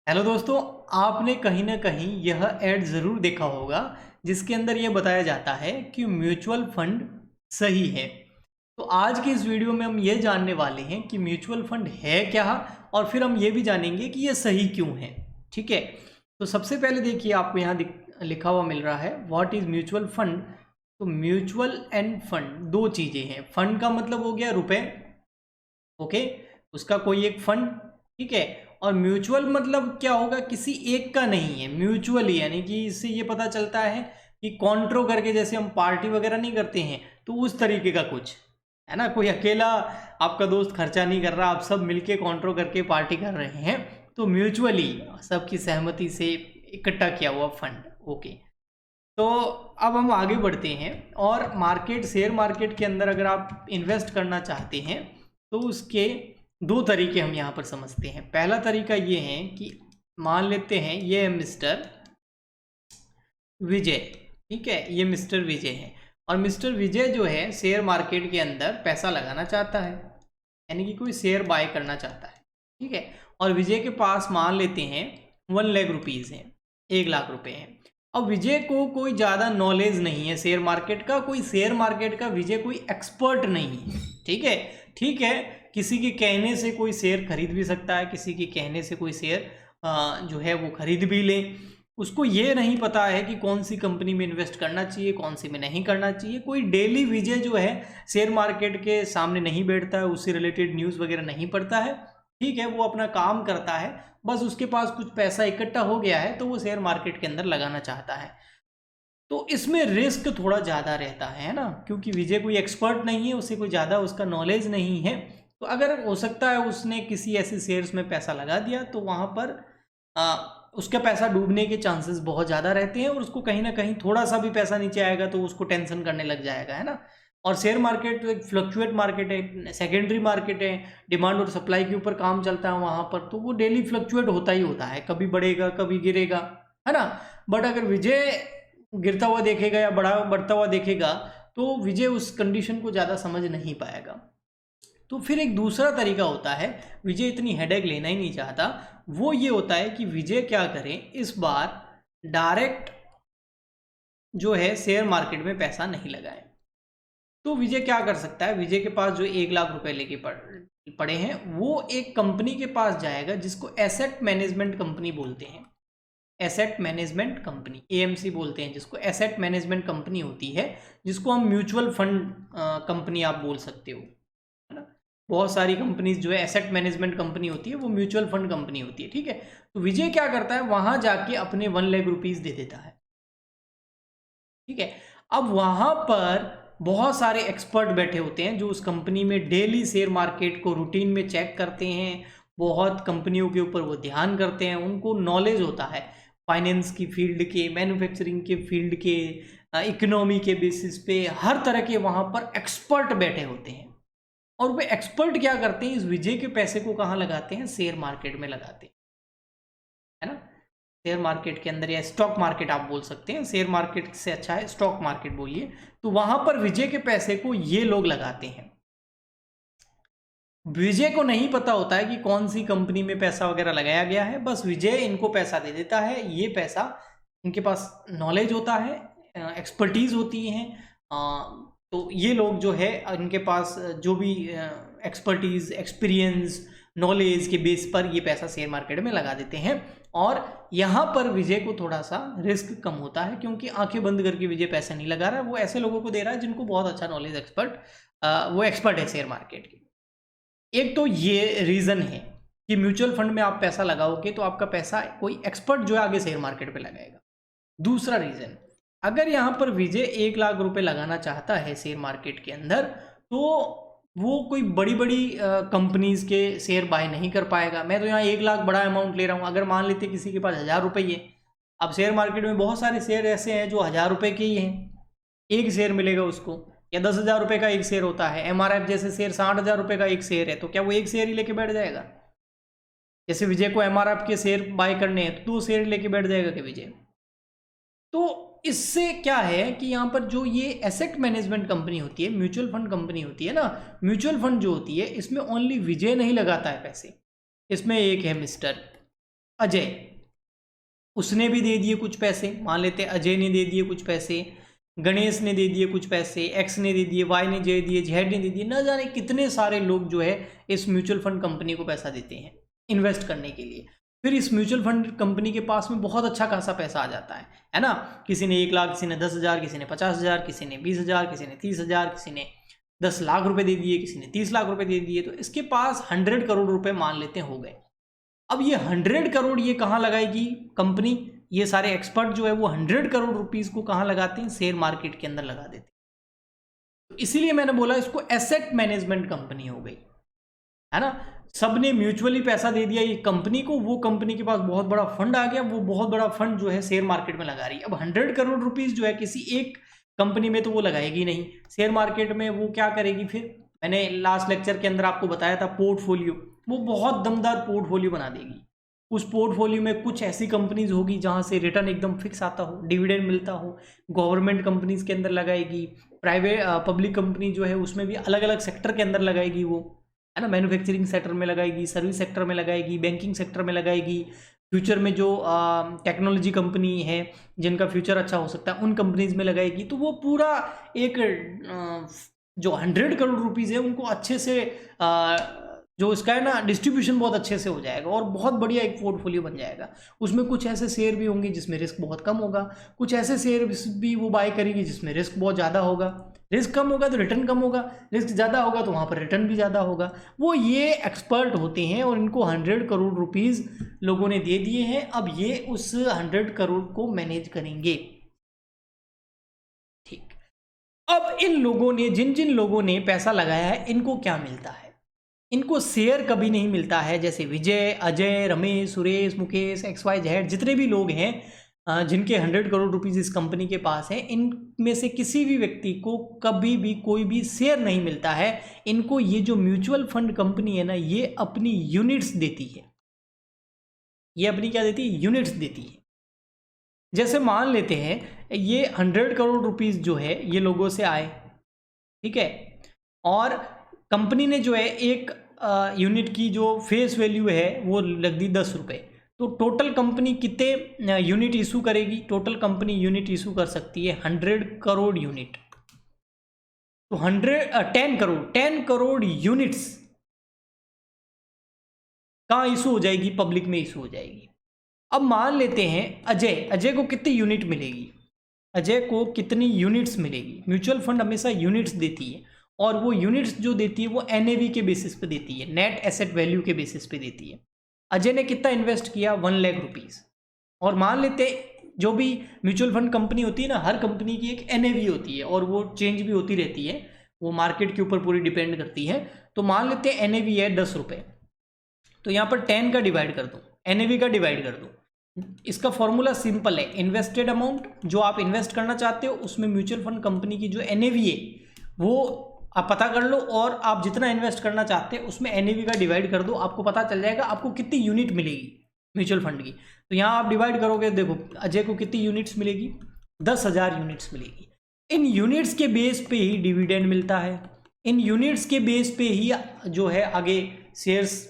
Hello दोस्तों, आपने कहीं ना कहीं यह ऐड ज़रूर देखा होगा जिसके अंदर यह बताया जाता है कि म्यूचुअल फंड सही है। तो आज की इस वीडियो में हम ये जानने वाले हैं कि म्यूचुअल फंड है क्या, और फिर हम ये भी जानेंगे कि यह सही क्यों है। ठीक है, तो सबसे पहले देखिए, आपको यहाँ लिखा हुआ मिल रहा है व्हाट इज़ म्यूचुअल फंड। तो म्यूचुअल एंड फंड दो चीज़ें हैं। फंड का मतलब हो गया रुपए, ओके, उसका कोई एक फंड। ठीक है, और म्यूचुअल मतलब क्या होगा, किसी एक का नहीं है, म्यूचुअली, यानी कि इससे ये पता चलता है कि कॉन्ट्रो करके, जैसे हम पार्टी वगैरह नहीं करते हैं, तो उस तरीके का कुछ है ना। कोई अकेला आपका दोस्त खर्चा नहीं कर रहा, आप सब मिलके कॉन्ट्रो करके पार्टी कर रहे हैं, तो म्यूचुअली सबकी सहमति से इकट्ठा किया हुआ फंड। ओके, तो अब हम आगे बढ़ते हैं, और मार्केट, शेयर मार्केट के अंदर अगर आप इन्वेस्ट करना चाहते हैं तो उसके दो तरीके हम यहाँ पर समझते हैं। पहला तरीका ये है कि मान लेते हैं ये है मिस्टर विजय। ठीक है, ये मिस्टर विजय है, और मिस्टर विजय जो है शेयर मार्केट के अंदर पैसा लगाना चाहता है, यानी कि कोई शेयर बाय करना चाहता है। ठीक है, और विजय के पास मान लेते हैं 1,00,000 रुपीज़ हैं, 1,00,000 रुपये हैं। अब विजय को कोई ज़्यादा नॉलेज नहीं है शेयर मार्केट का, कोई शेयर मार्केट का विजय कोई एक्सपर्ट नहीं है। ठीक है, किसी के कहने से कोई शेयर खरीद भी सकता है, किसी के कहने से कोई शेयर जो है वो खरीद भी ले। उसको ये नहीं पता है कि कौन सी कंपनी में इन्वेस्ट करना चाहिए, कौन सी में नहीं करना चाहिए। कोई डेली विजय जो है शेयर मार्केट के सामने नहीं बैठता है, उससे रिलेटेड न्यूज़ वगैरह नहीं पढ़ता है। ठीक है, वो अपना काम करता है, बस उसके पास कुछ पैसा इकट्ठा हो गया है तो वो शेयर मार्केट के अंदर लगाना चाहता है। तो इसमें रिस्क थोड़ा ज़्यादा रहता है ना, क्योंकि विजय कोई एक्सपर्ट नहीं है, उसे कोई ज़्यादा उसका नॉलेज नहीं है। तो अगर हो सकता है उसने किसी ऐसे शेयर्स में पैसा लगा दिया तो वहाँ पर उसका पैसा डूबने के चांसेस बहुत ज़्यादा रहते हैं, और उसको कहीं ना कहीं थोड़ा सा भी पैसा नीचे आएगा तो उसको टेंशन करने लग जाएगा, है ना। और शेयर मार्केट तो एक फ्लक्चुएट मार्केट है, सेकेंडरी मार्केट है, डिमांड और सप्लाई के ऊपर काम चलता है वहाँ पर, तो वो डेली फ्लक्चुएट होता ही होता है, कभी बढ़ेगा कभी गिरेगा, है ना। बट अगर विजय गिरता हुआ देखेगा या बढ़ता हुआ देखेगा तो विजय उस कंडीशन को ज़्यादा समझ नहीं पाएगा। तो फिर एक दूसरा तरीका होता है, विजय इतनी हेडेक लेना ही नहीं चाहता, वो ये होता है कि विजय क्या करें, इस बार डायरेक्ट जो है शेयर मार्केट में पैसा नहीं लगाए। तो विजय क्या कर सकता है, विजय के पास जो 1,00,000 रुपए लेके पड़े हैं, वो एक कंपनी के पास जाएगा जिसको एसेट मैनेजमेंट कंपनी बोलते हैं। एसेट मैनेजमेंट कंपनी, एएमसी बोलते हैं जिसको, एसेट मैनेजमेंट कंपनी होती है, जिसको हम म्यूचुअल फंड कंपनी आप बोल सकते हो, है ना। बहुत सारी कंपनीज जो है एसेट मैनेजमेंट कंपनी होती है, वो म्यूचुअल फंड कंपनी होती है। ठीक है, तो विजय क्या करता है, वहां जाके अपने 1,00,000 रुपीज दे देता है। ठीक है, अब वहां पर बहुत सारे एक्सपर्ट बैठे होते हैं जो उस कंपनी में डेली शेयर मार्केट को रूटीन में चेक करते हैं, बहुत कंपनियों के ऊपर वो ध्यान करते हैं, उनको नॉलेज होता है फाइनेंस की फील्ड के, मैन्युफैक्चरिंग के फील्ड के, इकोनॉमी के बेसिस पे, हर तरह के वहाँ पर एक्सपर्ट बैठे होते हैं। और वो एक्सपर्ट क्या करते हैं, इस विजय के पैसे को कहाँ लगाते हैं, शेयर मार्केट में लगाते हैं, है ना। शेयर मार्केट के अंदर, या स्टॉक मार्केट आप बोल सकते हैं, शेयर मार्केट से अच्छा है स्टॉक मार्केट बोलिए। तो वहां पर विजय के पैसे को ये लोग लगाते हैं। विजय को नहीं पता होता है कि कौन सी कंपनी में पैसा वगैरह लगाया गया है, बस विजय इनको पैसा दे देता है। ये पैसा, इनके पास नॉलेज होता है, एक्सपर्टीज होती है, तो ये लोग जो है इनके पास जो भी एक्सपर्टीज, एक्सपीरियंस, नॉलेज के बेस पर ये पैसा शेयर मार्केट में लगा देते हैं। और यहाँ पर विजय को थोड़ा सा रिस्क कम होता है, क्योंकि आंखें बंद करके विजय पैसा नहीं लगा रहा है, वो ऐसे लोगों को दे रहा है जिनको बहुत अच्छा नॉलेज, वो एक्सपर्ट है शेयर मार्केट के। एक तो ये रीज़न है कि म्यूचुअल फंड में आप पैसा लगाओगे तो आपका पैसा कोई एक्सपर्ट जो है आगे शेयर मार्केट पे लगाएगा। दूसरा रीज़न, अगर यहाँ पर विजय 1,00,000 रुपए लगाना चाहता है शेयर मार्केट के अंदर, तो वो कोई बड़ी बड़ी कंपनीज के शेयर बाय नहीं कर पाएगा। मैं तो यहाँ 1,00,000 बड़ा अमाउंट ले रहा हूँ, अगर मान लेते किसी के पास 1,000 रुपये है, अब शेयर मार्केट में बहुत सारे शेयर ऐसे हैं जो 1,000 रुपये के ही हैं, एक शेयर मिलेगा उसको, या 10,000 रुपये का एक शेयर होता है। एमआरएफ जैसे शेयर 60,000 रुपये का एक शेयर है, तो क्या वो एक शेयर ही लेके बैठ जाएगा? जैसे विजय को एमआरएफ के शेयर बाय करने हैं तो 2 शेयर लेके बैठ जाएगा कि विजय? तो इससे क्या है कि यहाँ पर जो ये एसेट मैनेजमेंट कंपनी होती है, म्यूचुअल फंड कंपनी होती है ना, म्यूचुअल फंड जो होती है, इसमें ओनली विजय नहीं लगाता है पैसे, इसमें एक है मिस्टर अजय, उसने भी दे दिए कुछ पैसे, मान लेते हैं अजय ने दे दिए कुछ पैसे, गणेश ने दे दिए कुछ पैसे, एक्स ने दे दिए, वाई ने दे दिए, जेड ने दे दिए, न जाने कितने सारे लोग जो है इस म्यूचुअल फंड कंपनी को पैसा देते हैं इन्वेस्ट करने के लिए। फिर इस म्यूचुअल फंड कंपनी के पास में बहुत अच्छा खासा पैसा आ जाता है ना। किसी ने 1 लाख, किसी ने 10,000, किसी ने 50,000, किसी ने 20,000, किसी ने 30,000, किसी ने 10 लाख रुपए दे दिए, किसी ने 30 लाख रुपए दे दिए। तो इसके पास 100 करोड़ रुपए मान लेते हो गए। अब ये 100 करोड़ ये कहाँ लगाएगी कंपनी? ये सारे एक्सपर्ट जो है वो 100 करोड़ रुपीस को कहाँ लगाते हैं? शेयर मार्केट के अंदर लगा देते हैं। तो इसीलिए मैंने बोला इसको एसेट मैनेजमेंट कंपनी हो गई, है ना। सबने म्यूचुअली पैसा दे दिया ये कंपनी को, वो कंपनी के पास बहुत बड़ा फंड आ गया, वो बहुत बड़ा फंड जो है शेयर मार्केट में लगा रही है। अब 100 करोड़ रुपीस जो है किसी एक कंपनी में तो वो लगाएगी नहीं, शेयर मार्केट में वो क्या करेगी? फिर मैंने लास्ट लेक्चर के अंदर आपको बताया था पोर्टफोलियो, वो बहुत दमदार पोर्टफोलियो बना देगी। उस पोर्टफोलियो में कुछ ऐसी कंपनीज होगी जहां से रिटर्न एकदम फिक्स आता हो, डिविडेंड मिलता हो। गवर्नमेंट कंपनीज के अंदर लगाएगी, प्राइवेट पब्लिक कंपनी जो है उसमें भी अलग अलग सेक्टर के अंदर लगाएगी वो, है ना। मैन्युफैक्चरिंग सेक्टर में लगाएगी, सर्विस सेक्टर में लगाएगी, बैंकिंग सेक्टर में लगाएगी। फ्यूचर में जो टेक्नोलॉजी कंपनी है जिनका फ्यूचर अच्छा हो सकता है उन कंपनीज में लगाएगी। तो वो पूरा एक जो 100 करोड़ रुपीज़ है उनको अच्छे से जो इसका है ना डिस्ट्रीब्यूशन बहुत अच्छे से हो जाएगा और बहुत बढ़िया एक पोर्टफोलियो बन जाएगा। उसमें कुछ ऐसे शेयर भी होंगे जिसमें रिस्क बहुत कम होगा, कुछ ऐसे शेयर भी वो बाय करेगी जिसमें रिस्क बहुत ज़्यादा होगा। रिस्क कम होगा तो रिटर्न कम होगा, रिस्क ज़्यादा होगा तो वहाँ पर रिटर्न भी ज़्यादा होगा। वो ये एक्सपर्ट होते हैं और इनको 100 करोड़ रुपीज़ लोगों ने दे दिए हैं। अब ये उस 100 करोड़ को मैनेज करेंगे, ठीक। अब इन लोगों ने जिन जिन लोगों ने पैसा लगाया है इनको क्या मिलता है? इनको शेयर कभी नहीं मिलता है। जैसे विजय, अजय, रमेश, सुरेश, मुकेश, XYZ जितने भी लोग हैं जिनके 100 करोड़ रुपीज़ इस कंपनी के पास है, इनमें से किसी भी व्यक्ति को कभी भी कोई भी शेयर नहीं मिलता है। इनको ये जो म्यूचुअल फंड कंपनी है ना, ये अपनी यूनिट्स देती है। ये अपनी क्या देती है? यूनिट्स देती है। जैसे मान लेते हैं ये 100 करोड़ रुपीज़ जो है ये लोगों से आए, ठीक है, और कंपनी ने जो है एक यूनिट की जो फेस वैल्यू है वो लग दी 10 रुपये। तो टोटल कंपनी कितने यूनिट इशू करेगी? टोटल कंपनी यूनिट इशू कर सकती है 100 करोड़ यूनिट। तो 10 करोड़ यूनिट्स कहाँ इशू हो जाएगी? पब्लिक में इशू हो जाएगी। अब मान लेते हैं अजय को कितनी यूनिट मिलेगी? अजय को कितनी यूनिट्स मिलेगी? म्यूचुअल फंड हमेशा यूनिट्स देती है और वो यूनिट्स जो देती है वो NAV के बेसिस पे देती है, नेट एसेट वैल्यू के बेसिस पे देती है। अजय ने कितना इन्वेस्ट किया? 1 लाख रुपीज़। और मान लेते जो भी म्यूचुअल फंड कंपनी होती है ना, हर कंपनी की एक NAV होती है और वो चेंज भी होती रहती है, वो मार्केट के ऊपर पूरी डिपेंड करती है। तो मान लेते हैं NAV है 10 रुपये, तो यहाँ पर 10 का डिवाइड कर दो, NAV का डिवाइड कर दो। इसका फॉर्मूला सिंपल है, इन्वेस्टेड अमाउंट जो आप इन्वेस्ट करना चाहते हो उसमें म्यूचुअल फंड कंपनी की जो NAV है वो आप पता कर लो और आप जितना इन्वेस्ट करना चाहते हैं उसमें NAV का डिवाइड कर दो। आपको पता चल जाएगा आपको कितनी यूनिट मिलेगी म्यूचुअल फंड की। तो यहाँ आप डिवाइड करोगे, देखो अजय को कितनी यूनिट्स मिलेगी? 10,000 यूनिट्स मिलेगी। इन यूनिट्स के बेस पे ही डिविडेंड मिलता है, इन यूनिट्स के बेस पे ही जो है आगे शेयर्स,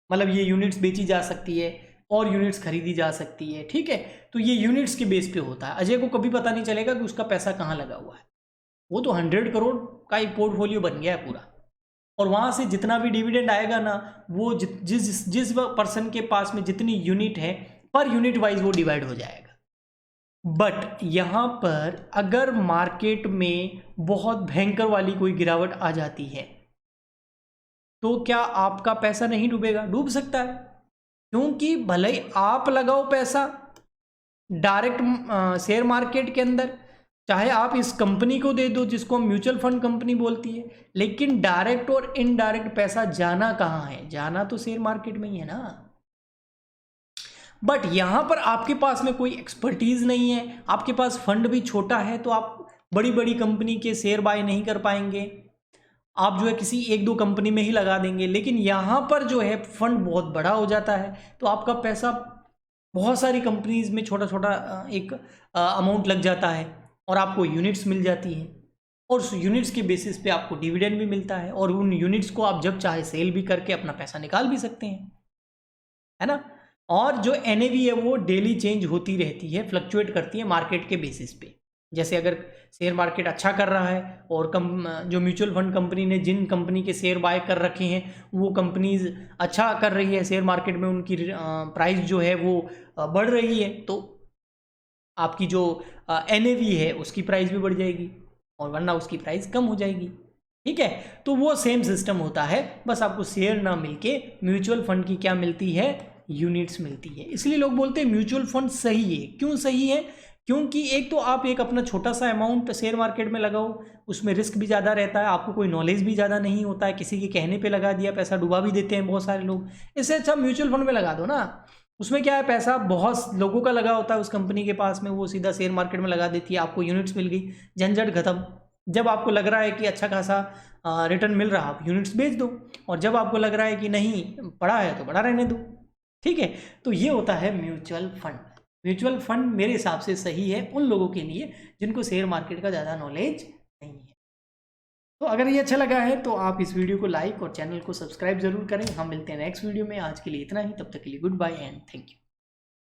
मतलब ये यूनिट्स बेची जा सकती है और यूनिट्स खरीदी जा सकती है, ठीक है। तो ये यूनिट्स के बेस पे होता है। अजय को कभी पता नहीं चलेगा कि उसका पैसा कहाँ लगा हुआ है, वो तो 100 करोड़ का एक पोर्टफोलियो बन गया है पूरा। और वहाँ से जितना भी डिविडेंड आएगा ना, वो जिस पर्सन के पास में जितनी यूनिट है पर यूनिट वाइज वो डिवाइड हो जाएगा। बट यहाँ पर अगर मार्केट में बहुत भयंकर वाली कोई गिरावट आ जाती है तो क्या आपका पैसा नहीं डूबेगा? डूब सकता है, क्योंकि भले ही आप लगाओ पैसा डायरेक्ट शेयर मार्केट के अंदर, चाहे आप इस कंपनी को दे दो जिसको हम म्यूचुअल फंड कंपनी बोलती है, लेकिन डायरेक्ट और इनडायरेक्ट पैसा जाना कहाँ है? जाना तो शेयर मार्केट में ही है ना। बट यहां पर आपके पास में कोई एक्सपर्टीज नहीं है, आपके पास फंड भी छोटा है, तो आप बड़ी बड़ी कंपनी के शेयर बाय नहीं कर पाएंगे, आप जो है किसी 1-2 कंपनी में ही लगा देंगे। लेकिन यहाँ पर जो है फंड बहुत बड़ा हो जाता है, तो आपका पैसा बहुत सारी कंपनीज में छोटा छोटा एक अमाउंट लग जाता है और आपको यूनिट्स मिल जाती हैं और उस यूनिट्स के बेसिस पे आपको डिविडेंड भी मिलता है और उन यूनिट्स को आप जब चाहे सेल भी करके अपना पैसा निकाल भी सकते हैं, है ना। और जो NAV है वो डेली चेंज होती रहती है, फ्लक्चुएट करती है मार्केट के बेसिस पे। जैसे अगर शेयर मार्केट अच्छा कर रहा है और जो म्यूचुअल फंड कंपनी ने जिन कंपनी के शेयर बाय कर रखे हैं वो कंपनीज अच्छा कर रही है, शेयर मार्केट में उनकी प्राइस जो है वो बढ़ रही है, तो आपकी जो NAV है उसकी प्राइस भी बढ़ जाएगी और वरना उसकी प्राइस कम हो जाएगी। ठीक है, तो वो सेम सिस्टम होता है, बस आपको शेयर ना मिलके म्यूचुअल फंड की क्या मिलती है, यूनिट्स मिलती है। इसलिए लोग बोलते हैं म्यूचुअल फंड सही है। क्यों सही है? क्योंकि एक तो आप एक अपना छोटा सा अमाउंट शेयर मार्केट में लगाओ, उसमें रिस्क भी ज़्यादा रहता है, आपको कोई नॉलेज भी ज़्यादा नहीं होता है, किसी के कहने पे लगा दिया, पैसा डुबा भी देते हैं बहुत सारे लोग। इससे अच्छा म्यूचुअल फंड में लगा दो ना, उसमें क्या है, पैसा बहुत लोगों का लगा होता है उस कंपनी के पास में, वो सीधा शेयर मार्केट में लगा देती है, आपको यूनिट्स मिल गई, झंझट खत्म। जब आपको लग रहा है कि अच्छा खासा रिटर्न मिल रहा, आप यूनिट्स बेच दो, और जब आपको लग रहा है कि नहीं पड़ा है तो पड़ा रहने दो। ठीक है, तो ये होता है म्यूचुअल फंड। म्यूचुअल फंड मेरे हिसाब से सही है उन लोगों के लिए जिनको शेयर मार्केट का ज़्यादा नॉलेज नहीं है। तो अगर ये अच्छा लगा है तो आप इस वीडियो को लाइक और चैनल को सब्सक्राइब जरूर करें। हम मिलते हैं नेक्स्ट वीडियो में, आज के लिए इतना ही, तब तक के लिए goodbye and thank you.